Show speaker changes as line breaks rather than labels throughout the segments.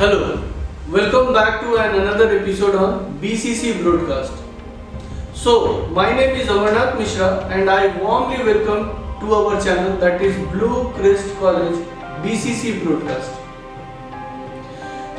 Hello, welcome back to another episode on BCC Broadcast. So, my name is Amarnath Mishra and I warmly welcome to our channel, that is Blue Crest College BCC Broadcast.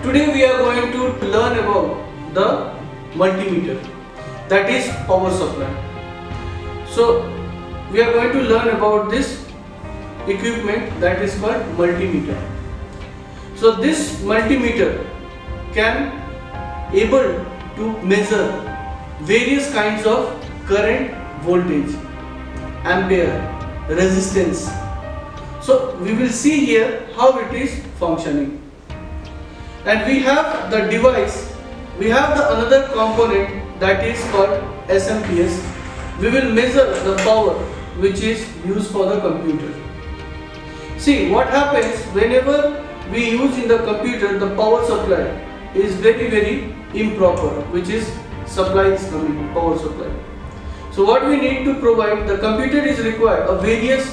Today we are going to learn about the multimeter, that is power supply. So, we are going to learn about this equipment that is called multimeter. So this multimeter can able to measure various kinds of current, voltage, ampere, resistance. So we will see here how it is functioning. And we have the device, we have the another component that is called SMPS. We will measure the power which is used for the computer. See what happens whenever we use in the computer, the power supply is very improper, which is supply is coming, power supply. So what we need to provide, the computer is required, various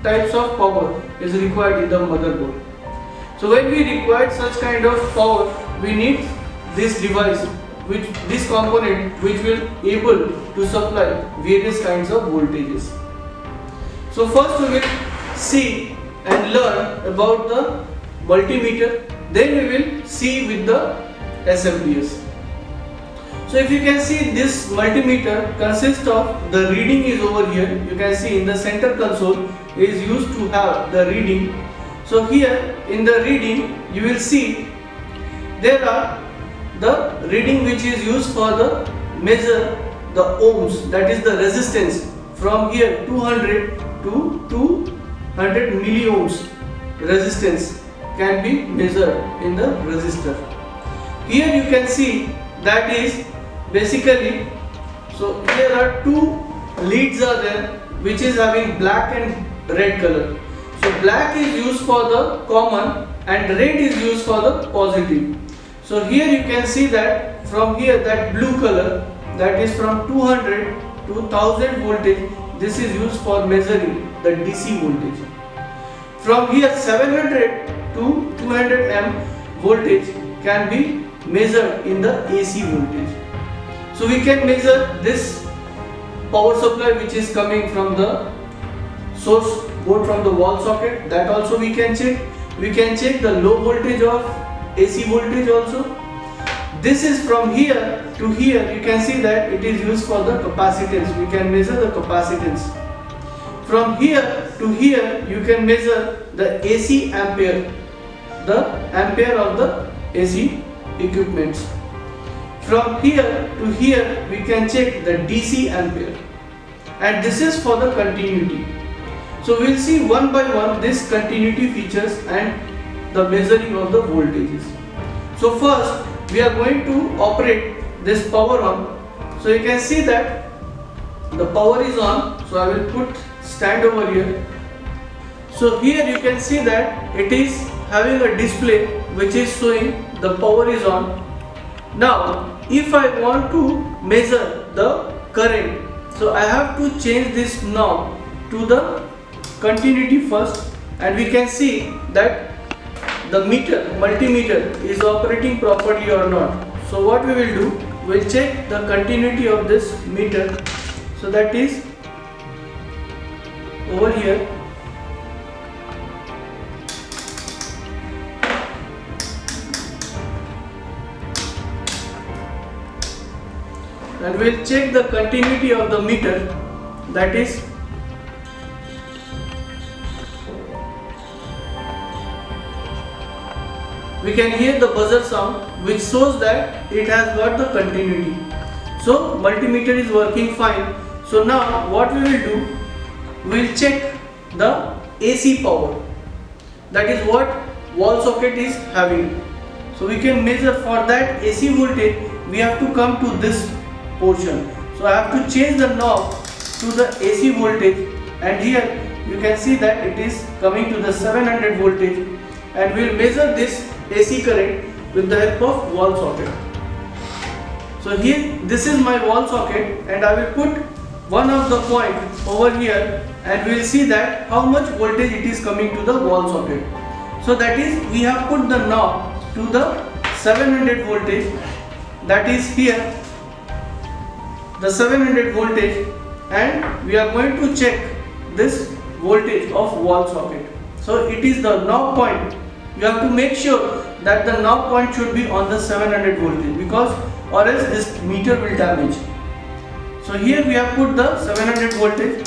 types of power is required in the motherboard. So when we require such kind of power, we need this device, this component which will able to supply various kinds of voltages. So first we will see and learn about the multimeter, then we will see with the SMPS. So if you can see, this multimeter consists of the reading is over here. You can see in the center console is used to have the reading. So here in the reading you will see there are the reading which is used for the measure the ohms, that is the resistance from here 200 to 200 milliohms resistance can be measured in the resistor. Here you can see that is basically, so here are two leads are there which is having black and red color. So black is used for the common and red is used for the positive. So here you can see that from here that blue color, that is from 200 to 1000 voltage, this is used for measuring the DC voltage. From here 700 to 200 amp voltage can be measured in the AC voltage. So we can measure this power supply which is coming from the source board from the wall socket, that also we can check. We can check the low voltage of AC voltage also. This is from here to here, you can see that it is used for the capacitance. We can measure the capacitance. From here to here you can measure the AC ampere, the ampere of the AC equipments. From here to here we can check the DC ampere, and this is for the continuity. So we will see one by one this continuity features and the measuring of the voltages. So first we are going to operate this power on. So you can see that the power is on. So I will put stand over here. So here you can see that it is having a display which is showing the power is on. Now if I want to measure the current, so I have to change this knob to the continuity first, and we can see that the multimeter is operating properly or not. So what we will do, we will check the continuity of this meter. So that is over here. And we will check the continuity of the meter, that is we can hear the buzzer sound which shows that it has got the continuity. So multimeter is working fine. So now what we will do, we will check the AC power, that is what wall socket is having. So we can measure for that AC voltage, we have to come to this portion. So I have to change the knob to the AC voltage, and here you can see that it is coming to the 700 voltage, and we will measure this AC current with the help of wall socket. So here this is my wall socket, and I will put one of the point over here, and we will see that how much voltage it is coming to the wall socket. So that is, we have put the knob to the 700 voltage, that is here the 700 voltage, and we are going to check this voltage of wall socket. So it is the knob point. You have to make sure that the knob point should be on the 700 voltage, because or else this meter will damage. So here we have put the 700 voltage,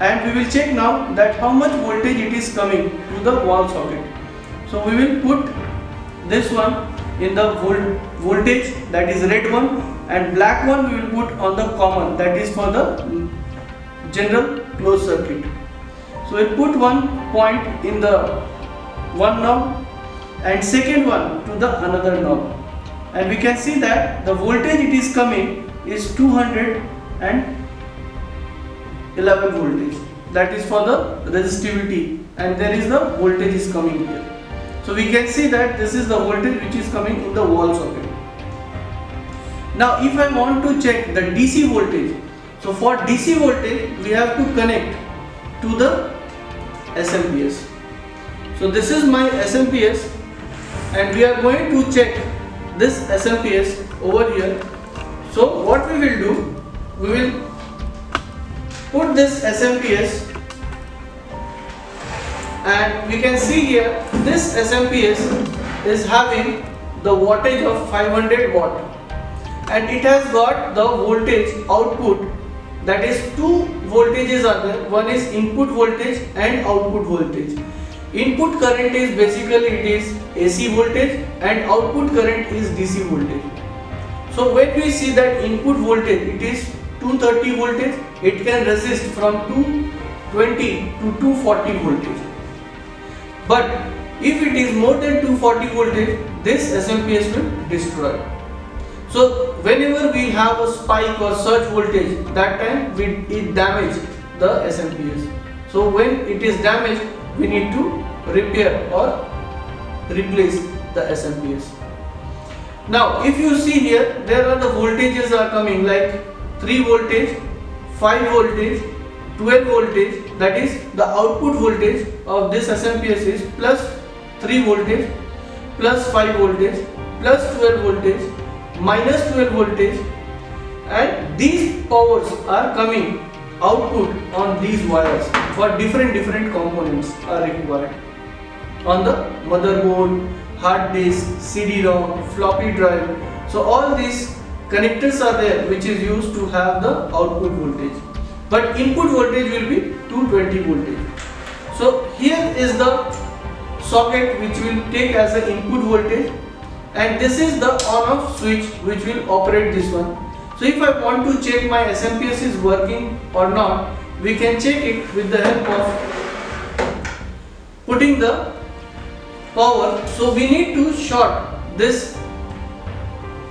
and we will check now that how much voltage it is coming to the wall socket. So we will put this one in the voltage, that is red one, and black one we will put on the common, that is for the general closed circuit. So we put one point in the one knob and second one to the another knob, and we can see that the voltage it is coming is 211 voltage, that is for the resistivity, and there is the voltage is coming here. So we can see that this is the voltage which is coming in the wall socket. Now if I want to check the DC voltage, so for DC voltage we have to connect to the SMPS. So this is my SMPS, and we are going to check this SMPS over here. So what we will do, we will put this SMPS, and we can see here this SMPS is having the wattage of 500 watt, and it has got the voltage output, that is two voltages are there. One is input voltage and output voltage. Input current is basically it is AC voltage, and output current is DC voltage. So when we see that input voltage it is 230 voltage, it can resist from 220 to 240 voltage. But if it is more than 240 voltage, this SMPS will destroy. So whenever we have a spike or surge voltage, that time it damage the SMPS. So when it is damaged, we need to repair or replace the SMPS. Now if you see here, there are the voltages are coming like 3 voltage, 5 voltage, 12 voltage, that is the output voltage of this SMPS is plus 3 voltage, plus 5 voltage, plus 12 voltage, minus 12 voltage, and these powers are coming output on these wires for different components are required on the motherboard, hard disk, CD-ROM, floppy drive. So all these connectors are there which is used to have the output voltage, but input voltage will be 220 voltage. So here is the socket which will take as the input voltage, and this is the on-off switch which will operate this one. So if I want to check my SMPS is working or not, we can check it with the help of putting the power. So we need to short this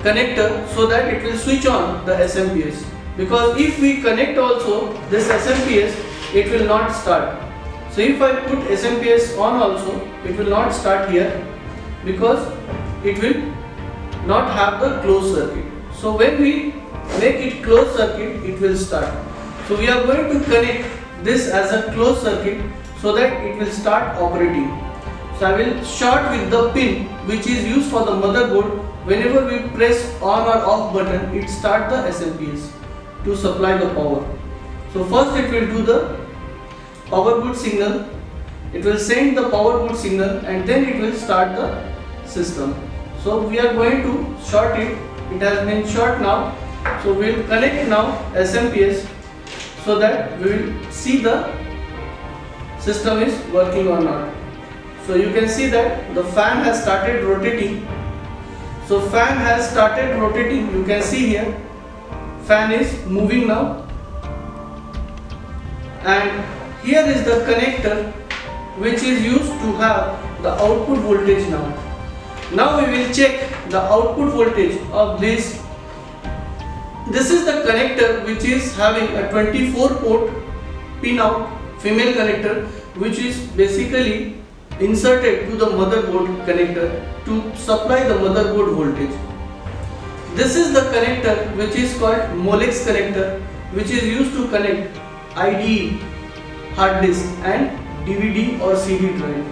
connector so that it will switch on the SMPS, because if we connect also this SMPS, it will not start. So if I put SMPS on also, it will not start here because it will not have the closed circuit. So when we make it closed circuit, it will start. So we are going to connect this as a closed circuit so that it will start operating. So I will short with the pin which is used for the motherboard. Whenever we press on or off button, it starts the SMPS to supply the power. So first it will do the power boot signal, it will send the power boot signal, and then it will start the system. So we are going to short it. It has been short now. So we will connect now SMPS so that we will see the system is working or not. So you can see that the fan has started rotating. So fan has started rotating. You can see here fan is moving now, and here is the connector which is used to have the output voltage now. Now we will check the output voltage of this. This is the connector which is having a 24 port pin out female connector, which is basically inserted to the motherboard connector to supply the motherboard voltage. This is the connector which is called Molex connector, which is used to connect IDE, hard disk, and DVD or CD drive.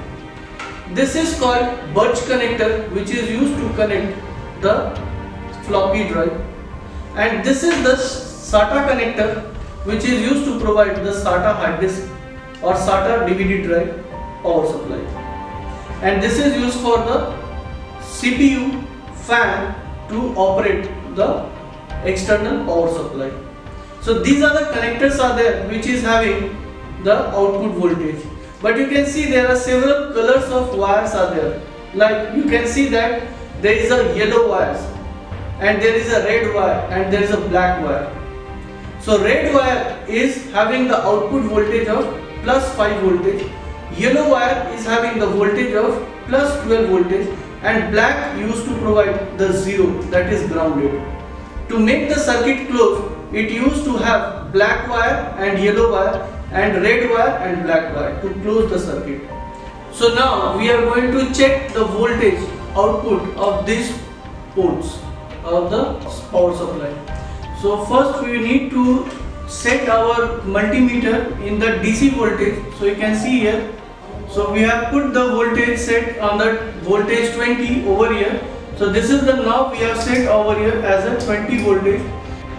This is called Birch connector, which is used to connect the floppy drive, and this is the SATA connector, which is used to provide the SATA hard disk or SATA DVD drive power supply, and this is used for the CPU fan to operate the external power supply. So these are the connectors are there which is having the output voltage. But you can see there are several colors of wires are there. Like you can see that there is a yellow wires, and there is a red wire, and there is a black wire. So red wire is having the output voltage of plus 5 voltage, yellow wire is having the voltage of plus 12 voltage, and black used to provide the 0, that is grounded. To make the circuit close, it used to have black wire and yellow wire and red wire and black wire to close the circuit. So now we are going to check the voltage output of these ports of the power supply. So first we need to set our multimeter in the DC voltage. So you can see here, so we have put the voltage set on the voltage 20 over here. So this is the knob we have set over here as a 20 voltage,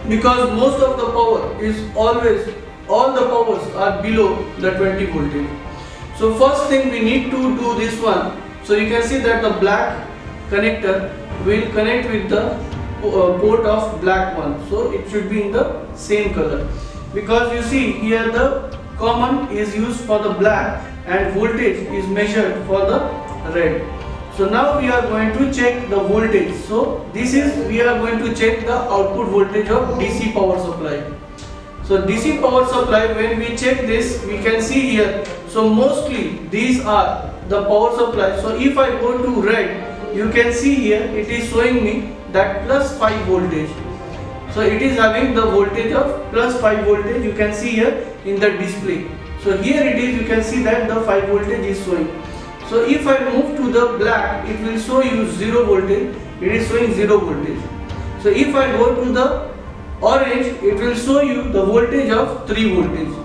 because most of the power is always, all the powers are below the 20 voltage. So first thing we need to do this one. So you can see that the black connector will connect with the port of black one, so it should be in the same color, because you see here the common is used for the black and voltage is measured for the red. So now we are going to check the voltage. So this is, we are going to check the output voltage of DC power supply. So DC power supply, when we check this, we can see here, so mostly these are the power supply. So if I go to red, you can see here it is showing me that plus 5 voltage. So it is having the voltage of plus 5 voltage, you can see here in the display. So here it is, you can see that the 5 voltage is showing. So if I move to the black, it will show you 0 voltage, it is showing 0 voltage. So if I go to the orange, it will show you the voltage of 3 voltage.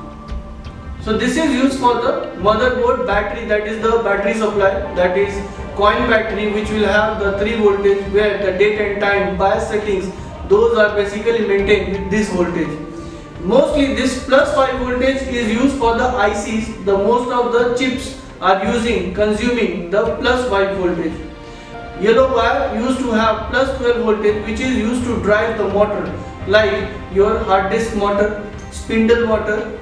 So this is used for the motherboard battery, that is the battery supply, that is coin battery, which will have the 3 voltage, where the date and time bias settings, those are basically maintained with this voltage. Mostly this plus 5 voltage is used for the ICs. The most of the chips are consuming the plus 5 voltage. Yellow wire used to have plus 12 voltage, which is used to drive the motor, like your hard disk motor, spindle motor,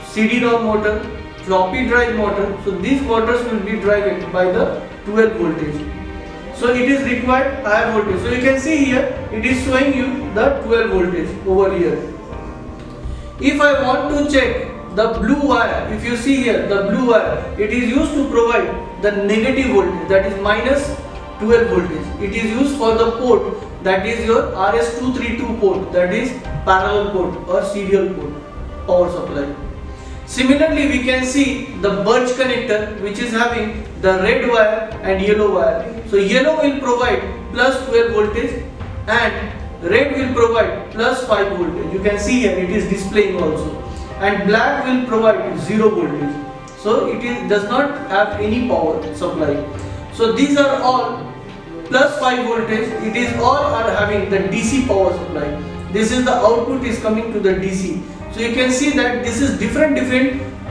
CD-ROM motor, floppy drive motor. So these motors will be driven by the 12 voltage. So it is required higher voltage. So you can see here it is showing you the 12 voltage over here. If I want to check the blue wire, if you see here the blue wire, it is used to provide the negative voltage, that is minus 12 voltage. It is used for the port, that is your RS232 port, that is parallel port or serial port power supply. Similarly, we can see the Birch connector, which is having the red wire and yellow wire. So yellow will provide plus 12 voltage and red will provide plus 5 voltage. You can see here it is displaying also. And black will provide 0 voltage. So it does not have any power supply. So these are all plus 5 voltage. It is all are having the DC power supply. This is the output is coming to the DC. So you can see that this is different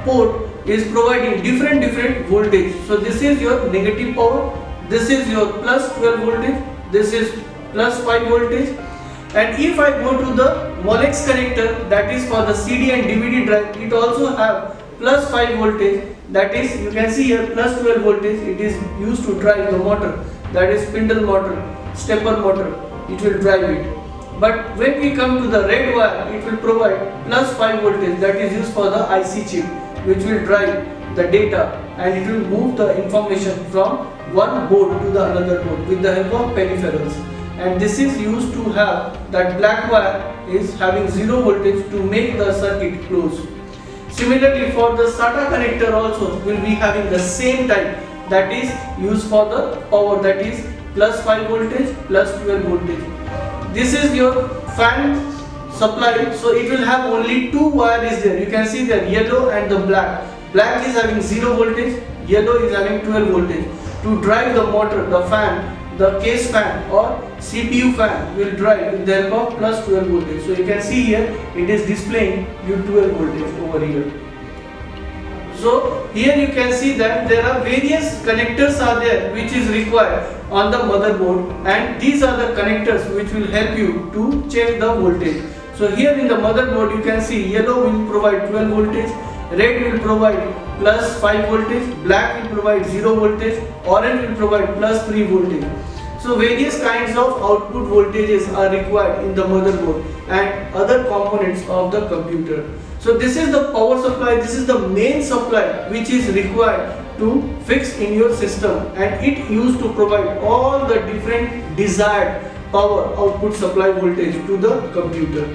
port is providing different voltage. So this is your negative power, this is your plus 12 voltage, this is plus 5 voltage. And if I go to the Molex connector, that is for the CD and DVD drive, it also have plus 5 voltage, that is you can see here plus 12 voltage. It is used to drive the motor, that is spindle motor, stepper motor, it will drive it. But when we come to the red wire, it will provide plus 5 voltage, that is used for the IC chip, which will drive the data and it will move the information from one board to the another board with the help of peripherals. And this is used to have that black wire is having 0 voltage to make the circuit close. Similarly, for the SATA connector also will be having the same type, that is used for the power, that is plus 5 voltage plus 12 voltage. This is your fan supply, so it will have only 2 wires there. You can see there, yellow and the black. Black is having 0 voltage, yellow is having 12 voltage. to drive the motor, the fan, the case fan or CPU fan will drive with the help of plus 12 voltage. So you can see here it is displaying you 12 voltage over here. So here you can see that there are various connectors are there which is required on the motherboard, and these are the connectors which will help you to check the voltage. So here in the motherboard you can see yellow will provide 12 voltage, red will provide plus 5 voltage, black will provide 0 voltage, orange will provide plus 3 voltage. So various kinds of output voltages are required in the motherboard and other components of the computer. So this is the power supply, this is the main supply which is required to fix in your system, and it used to provide all the different desired power output supply voltage to the computer.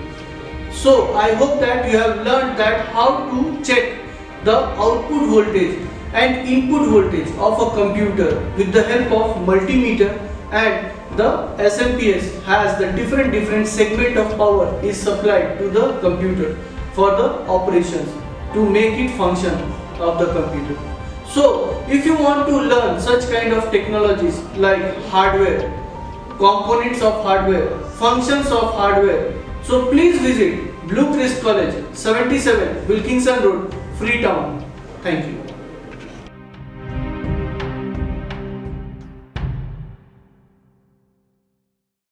So I hope that you have learned that how to check the output voltage and input voltage of a computer with the help of multimeter, and the SMPS has the different segment of power is supplied to the computer for the operations to make it function of the computer. So if you want to learn such kind of technologies like hardware, components of hardware, functions of hardware, so please visit Blue Crest College, 77 Wilkinson Road, Freetown. Thank you.